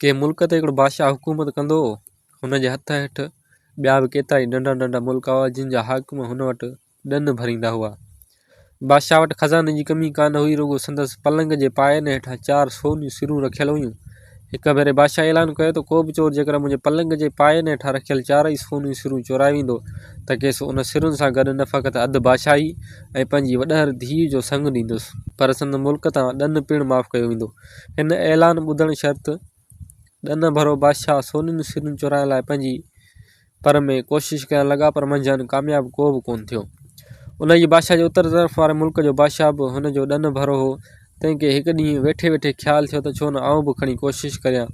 के मुल्क ते हिकिड़ो बादशाह हुकूमत कंदो हो, हुनजे हथ हेठि ॿिया बि केतिरा ई नंढा नंढा मुल्क हुआ जिन जा हाकिम हुन वटि ॾन भरींदा हुआ। बादशाह वटि खज़ाने जी कमी कान हुई, रुगो संदसि पलंग जे पायनि हेठां 4 सोनियूं सिरूं रखियल हुयूं। हिक भेरे बादशाह ऐलान कयो त को बि चोर जेकर मुंहिंजे पलंग जे पायनि हेठां रखियल 4 ई सोनियूं सिरूं चोराए वेंदो त खेसि उन सिरुनि सां गॾु न फ़क़ति अधु बादशाही ऐं पंहिंजी वॾहर धीउ जो संग ॾींदुसि, पर संदि मुल्क तां ॾन पिणु माफ़ कयो वेंदो। हिन ऐलान ॿुधण शर्त ॾन भरो बादशाह सोनियुनि सिरुनि चोराइण लाइ पंहिंजी पर में कोशिशि करण लॻा, पर मंझंदि कामयाबु को बि कोन थियो। उन जी बादशाह जे उतर तरफ़ वारे मुल्क जो बादशाह बि हुन जो ॾन भरो हो। तंहिंखे हिकु ॾींहुं वेठे वेठे ख़्यालु थियो त छो न आउं बि खणी कोशिशि करियां।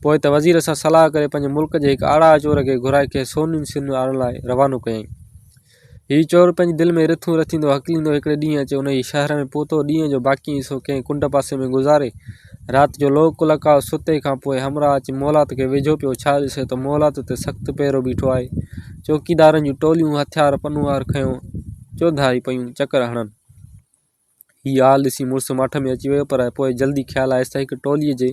पोइ त वज़ीर सां सलाह करे पंहिंजे मुल्क जे हिकु आड़ा चोर खे घुराए खे सोनियुनि सिरुनि आणण लाइ रवानो कयईं। हीउ चोर पंहिंजी दिलि में रिथूं रथींदो हकलींदो हिकिड़े ॾींहुं अचे उन जी शहर में पहुतो। ॾींहं जो बाक़ी हिसो कंहिं कुंड पासे में गुज़ारे राति जो लोक कुलका सुते खां पोइ हमराह अची मौलात खे वेझो पियो। छा ॾिसे त मौलात ते सख़्तु पहिरो बीठो आहे। चौकीदारनि जूं टोलियूं हथियार पनुवार खयों चौधारी पयूं चकर हणनि। हीअ हाल ॾिसी मुड़ुसु माठ में अची वियो, पर पोइ जल्दी ख़्यालु आयसि त हिकु टोलीअ जे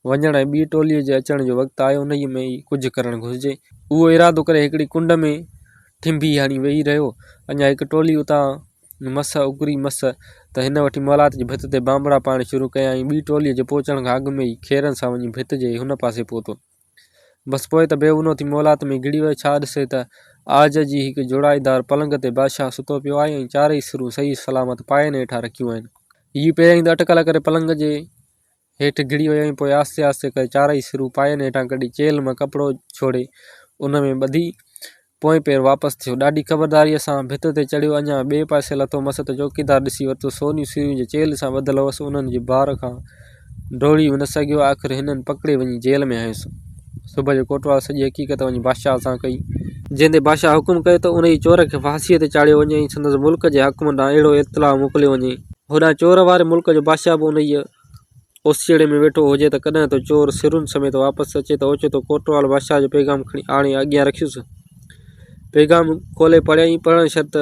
वञण ऐं ॿी टोलीअ जे अचण जो वक़्तु आयो, उन में ई कुझु करणु घुरिजे। उहो इरादो करे हिकिड़ी कुंड में ठिंभी हणी वेही रहियो। अञा हिकु टोली उतां मस उगरी मस त हिन वठी मौलात जी भित ते बांबड़ा पाइण शुरू कया ऐं ॿी टोलीअ जे पहुचण खां अॻु में ई खेरनि सां वञी भित जे हुन पासे पहुतो। बसि पोइ त बेवनो थी मौलात में घिड़ी वियो। छा ॾिसे त आज जी हिकु जोड़ाईदार पलंग ते बादशाह सुतो पियो आहे ऐं 4 ई सिरूं सही सलामत पायनि हेठां रखियूं आहिनि। हीअ पहिरियों त अटकल करे पलंग जे हेठि घिड़ी वियो ऐं पोइ आस्ते आस्ते करे 4 ई सिरूं पायनि हेठां कढी चेल में कपिड़ो छोड़े उन में ॿधी पोइ पेर वापसि थियो। ॾाढी ख़बरदारीअ सां भित ते चढ़ियो। अञा ॿिए पासे लथो मस त चौकीदार ॾिसी वरितो सोनियूं सिरियूं जे चेल सां ॿधल हुअसि। उन्हनि जे बार खां डोड़ी न सघियो। आख़िर हिननि पकिड़े वञी जेल में हयुसि। सुबुह जो कोटवाल सॼी हक़ीक़त वञी बादशाह सां कई, जंहिंते बादशाह हुकुम कयो त उन ई चोर खे फांसीअ ते चाढ़ियो वञे ऐं संदसि मुल्क जे हक़ ॾांहुं अहिड़ो इत्तला मोकिलियो वञे। होॾां चोर वारे मुल्क जो बादशाह बि उन ई ओसीड़े में वेठो हुजे त कॾहिं तो चोर सिरुनि समेत वापसि अचे त ओचितो कोटवाल बादशाह जो पैगाम खणी आणे अॻियां रखियुसि। पैगाम खोले पढ़ियईं। पढ़ण शर्त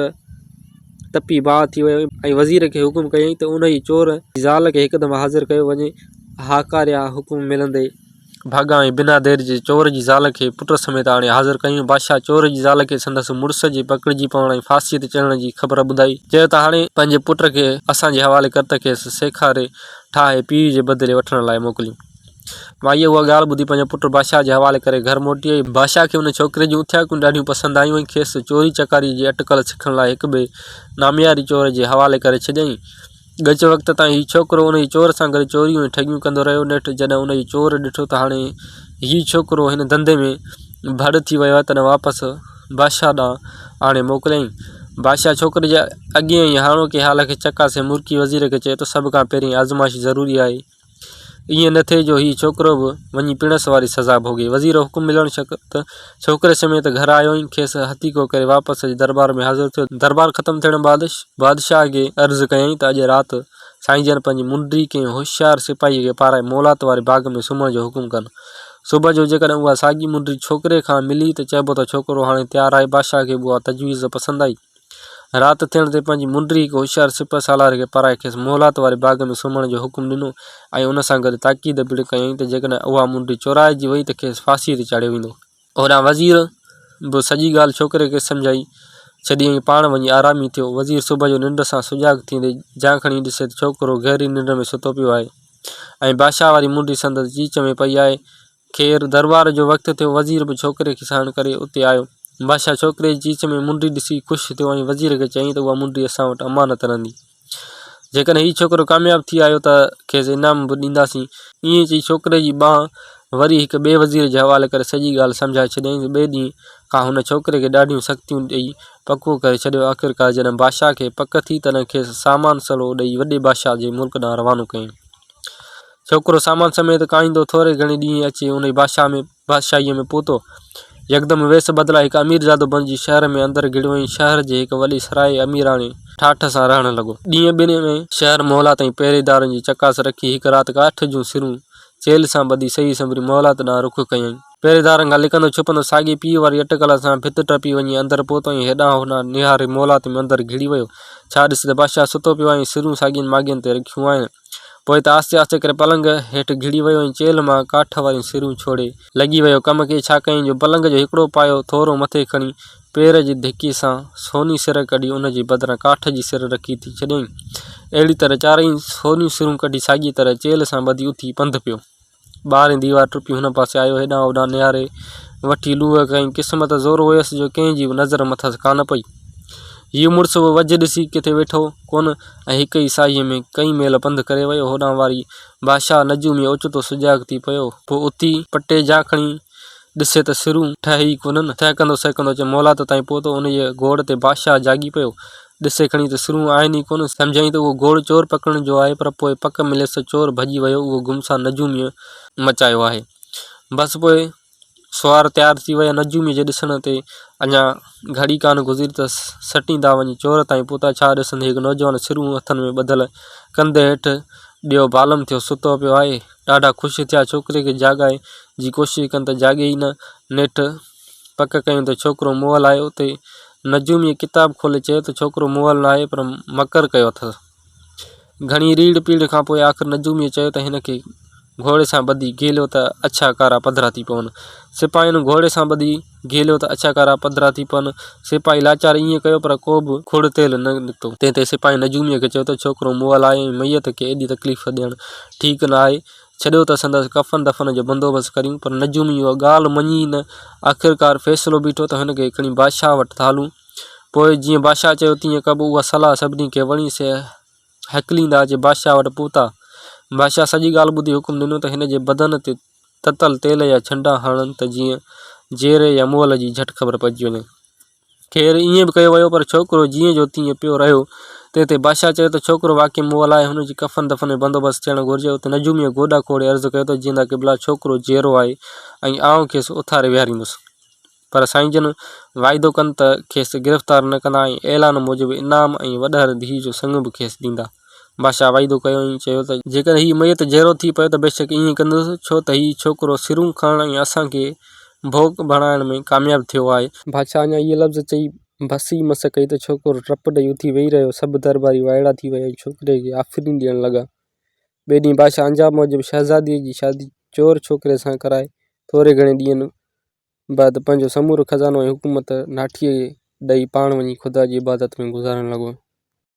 तपी बाहि थी वियो ऐं वज़ीर खे हुकुम कयईं त उन ई चोर जी ज़ाल खे हिकदमि हाज़िर कयो वञे। हाकारिया हुकुम मिलंदे भाॻा ऐं बिना देरि जे चोर जी ज़ाल खे पुट समेत आणे हाज़िर कयूं। बादशाह चोर जी ज़ाल खे संदसि मुड़ुस जे पकिड़िजी पवण ऐं फांसीअ ते चढ़ण जी ख़बर ॿुधाई। चयो त हाणे पंहिंजे पुट खे असांजे हवाले कर त खेसि सेखारे ठाहे पीउ जे बदिले वठण लाइ मोकिलियूं। माईअ उहा ॻाल्हि ॿुधी पंहिंजो पुटु बादशाह जे हवाले करे घर मोटी आई। बादशाह खे उन छोकिरे जूं उथियाकूं ॾाढियूं पसंदि आयूं ऐं खेसि चोरी चकारी जी अटकल सिखण लाइ हिकु ॿिए नामियारी चोर जे हवाले करे छॾियईं। ॻच वक़्त ताईं हीउ छोकिरो उन ई चोर सां गॾु चोरियूं ऐं ठगियूं कंदो रहियो। नेठि जॾहिं उन ई चोर ॾिठो त हाणे हीउ छोकिरो हिन धंधे में भड़ थी वियो आहे, तॾहिं वापसि बादशाह ॾांहुं आणे मोकिलियईं। बादशाह छोकिरे जे अॻियां ई हाणोके हाल खे चकासे मुर्की वज़ीर खे चए त सभ खां पहिरीं आज़माइश ज़रूरी आहे। ईअं न थिए जो हीउ छोकिरो बि वञी पिणस वारी सज़ा भोगे। वज़ीर हुकुम मिलण शर्त छोकिरे समेत घर आयो ऐं खेसि हथीको करे वापसि अची दरबार में हाज़िर थियो। दरबार ख़तमु थियण बाद बादशाह खे अर्ज़ु कयईं त अॼु राति साईं जन पंहिंजी मुंडी कंहिं होशियारु सिपाहीअ खे पाराए मौलात वारे बाग़ में सुम्हण जो हुकुम कनि। सुबुह जो जेकॾहिं उहा साॻी मुंडी छोकिरे खां मिली त चइबो त छोकिरो हाणे तयारु आहे। बादशाह खे उहा तजवीज़ पसंदि आई। राति थियण ते पंहिंजी मुंडी हिकु होशियारु सिपह सालार खे पाराए खेसि मौलात वारे बाग़ में सुम्हण जो हुकुम ॾिनो ऐं उन सां गॾु ताक़ीद पिणु कयईं त जेकॾहिं उहा मुंडी चोराइजी वई त खेसि फांसीअ ते चाढ़ियो वेंदो। होॾां वज़ीर बि सॼी ॻाल्हि छोकिरे खे सम्झाई छॾी ऐं पाण वञी आरामी थियो। वज़ीर सुबुह जो निंड सां सुजाॻ थींदे जां खणी ॾिसे त छोकिरो गहरी निंड में सुतो पियो आहे ऐं बादशाह वारी मुंडी संदसि चीच में पई आहे। खेर दरबार जो वक़्तु थियो। वज़ीर बि छोकिरे खे साण करे उते आयो। बादशाह छोकिरे जी चीच में मुंडी ॾिसी ख़ुशि थियो ऐं वज़ीर खे चयईं त उहा मुंडी असां वटि अमानत रहंदी। जेकॾहिं हीउ छोकिरो कामयाबु थी आयो त खेसि इनाम बि ॾींदासीं। ईअं चई छोकिरे जी बांह वरी हिकु ॿिए वज़ीर जे हवाले करे सॼी ॻाल्हि सम्झाए छॾियईं। ॿिए ॾींहं खां हुन छोकिरे खे ॾाढियूं सख़्तियूं ॾेई पको करे छॾियो। आख़िरकार जॾहिं बादशाह खे पक थी तॾहिं खेसि सामान सलो ॾेई वॾे बादशाह जे मुल्क ॾांहुं रवानो कयईं। छोकिरो सामान समेत काईंदो थोरे घणे ॾींहं अची उन ई बादशाहीअ में पहुतो। यकदमि वेस बदिलाए हिकु अमीरजादो बणिजी शहर में अंदरि घिड़ियो ऐं शहर जे हिकु वॾी सराय अमीराणे ठाठ सां रहणु लॻो। ॾींहं ॿिनि में शहर मौलात ऐं पहिरेदारनि जी चकास रखी हिकु राति काठ जूं सिरूं चेल सां ॿधी सही संभरी मौलात ॾांहुं रुख कयईं। पहिरेदारनि खां लिकंदो छुपंदो साॻी पीउ वारी अटकल सां भित टपी वञी अंदरि पहुतो ऐं हेॾां होॾां निहारे मौलात में अंदरि घिड़ी वियो। छा ॾिस त बादशाह सुतो पियो आहे ऐं सिरूं साॻियुनि माॻियुनि ते रखियूं आहिनि। पोइ त आस्ते आस्ते करे पलंग हेठि घिड़ी वियो ऐं चेल मां काठ वारियूं सिरूं छोड़े लॻी वियो कम खे। छा कयईं जो पलंग जो हिकिड़ो पायो थोरो मथे खणी पेर जी धिकी सां सोनी सिर कढी उन जे बदिरां काठ जी सिर रखी थी छॾियईं। अहिड़ी तरह चारई सोनियूं सिरूं कढी साॻी तरह चेल सां ॿधी उथी पंधु पियो। ॿारहें दीवार टुपी हुन पासे आयो, हेॾां होॾां निहारे वठी लूह कई। क़िस्मत ज़ोर हुयसि जो कंहिंजी नज़र मथां कान पई। हीउ मुड़ुसु बि वॼु ॾिसी किथे वेठो कोन ऐं हिक ई साईअ में कई मेल पंधु करे वियो। होॾां वारी बादशाह नजूमी ओचितो सुजाॻ थी पियो। पोइ उथी पटे जा खणी ॾिसे त सिरूं ठही कोन्हनि। ठहकंदो सहकंदो अचे मौलात ताईं पहुतो। उन जे घोड़ ते बादशाह जागी पियो। ॾिसे खणी त सिरूं आहिनि ई कोन। सम्झाईं त उहो घोड़ चोर पकड़ण जो आहे, पर पोइ पक मिलियसि त चोर भॼी वियो। उहो गुमसां नजूमीअ मचायो आहे। बसि पोइ सुवार तयारु थी विया। नजूमीअ जे ॾिसण ते अञा घड़ी कान गुज़री त सटींदा वञी चोर ताईं पहुता। छा ॾिसंदे हिकु नौजवान सिरूं हथनि में ॿधल कंधे हेठि ॾियो बालम थियो सुतो पियो आहे। ॾाढा ख़ुशि थिया। छोकिरे खे जाॻाए जी कोशिशि कनि त जाॻे ई न। नेठि पक कयूं त छोकिरो मुअल आहे। उते नजूमीअ किताब खोले चयो त छोकिरो मुअल न आहे, पर मकर कयो अथसि। घणी रीड़ पीड़ खां पोइ आख़िर नजूमीअ चयो त हिन खे घोड़े सां ॿधी घेलियो त अछा कारा पधरा थी पवनि। सिपाहियुनि घोड़े सां ॿधी घेलियो त अछा कारा पधरा थी पवनि। सिपाही लाचार ईअं कयो, पर को बि खुड़ तेल न निकितो। तंहिं ते सिपाही नजूमीअ खे चयो त छोकिरो मुअल आहे ऐं मैयत खे एॾी तकलीफ़ ॾियणु ठीकु न आहे। छॾियो त संदसि कफ़न दफ़न जो बंदोबस्तु करियूं। पर नजूमी उहा ॻाल्हि मञी ई न। आख़िरकार फ़ैसिलो बीठो त हिन खे खणी बादशाह वटि था हलूं। पोइ जीअं बादशाह चयो तीअं कबो। उहा सलाह सभिनी खे वणी। से हकलींदा अचे बादशाह वटि पहुता। बादशाह सॼी ॻाल्हि ॿुधी हुकुम ॾिनो त हिन जे बदन ते ततल तेल या छंडा हणनि त जीअं जेरे या मुअल जी झटि ख़बर पइजी वञे। ख़ैर ईअं बि कयो वियो, पर छोकिरो जीअं जो तीअं पियो रहियो। तंहिं ते बादशाह चयो त छोकिरो वाक़ई मुअल आहे, हुनजी कफ़न दफ़न में बंदोबस्तु थियणु घुरिजे। उते नजूमीअ गोॾा खोड़े अर्ज़ु कयो त जीअं क़िबला छोकिरो जेरो आहे ऐं आउं खेसि उथारे विहारींदुसि, पर साईं जन वाइदो कनि त खेसि गिरफ़्तार न कंदा ऐं ऐलान मूजिबि इनाम ऐं वॾहर धीउ जो संग बि खेसि ॾींदा। बादशाह वाइदो कयो ऐं चयो त जेकर हीउ मैयत जहिड़ो थी पियो त बेशक ईअं कंदुसि, छो त हीउ छोकिरो सिरूं खणण ऐं असांखे भोग बणाइण में कामयाबु थियो आहे। बादशाह अञा इहे लफ़्ज़ चई बसी मस कई त छोकिरो टप ॾेई उथी वेही रहियो। सभु दरबारी वाइड़ा थी विया ऐं छोकिरे खे आफ़रीन ॾियणु लॻा। ॿिए ॾींहुं बादशाह अंजाम मूजिबि शहज़ादीअ जी शादी चोर छोकिरे सां कराए थोरे घणे ॾींहंनि बाद पंहिंजो समूरो खज़ानो ऐं हुकूमत नाठीअ ॾेई पाण वञी ख़ुदा जी इबादत में गुज़ारणु लॻो।